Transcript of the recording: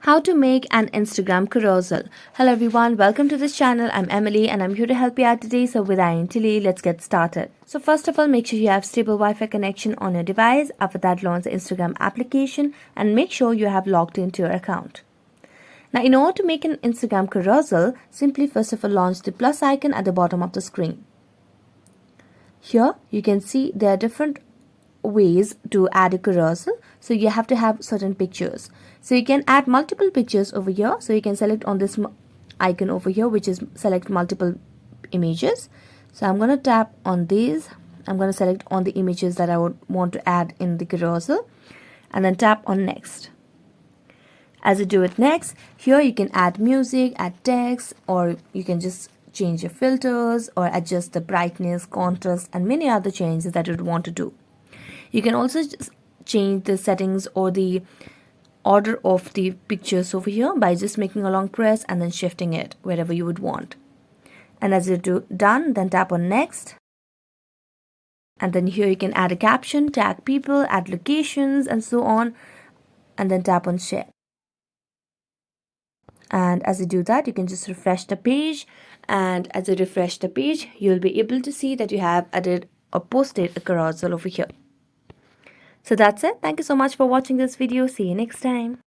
How to make an Instagram carousel. Hello everyone, welcome to this channel. I'm Emily and I'm here to help you out today. So without any delay, let's get started. So first of all, make sure you have stable Wi-Fi connection on your device. After that, launch the Instagram application and make sure you have logged into your account. Now in order to make an Instagram carousel, simply first of all launch the plus icon at the bottom of the screen. Here you can see there are different ways to add a carousel. So you have to have certain pictures. So you can add multiple pictures over here. So you can select on this icon over here, which is select multiple images. So I'm going to tap on these. I'm going to select on the images that I would want to add in the carousel and then tap on next. As you do it next, here you can add music, add text, or you can just change your filters or adjust the brightness, contrast, and many other changes that you would want to do. You can also just change the settings or the order of the pictures over here by just making a long press and then shifting it wherever you would want. And as you do done, then tap on next. And then here you can add a caption, tag people, add locations, and so on. And then tap on share. And as you do that, you can just refresh the page. And as you refresh the page, you'll be able to see that you have added or posted a carousel over here. So that's it. Thank you so much for watching this video. See you next time.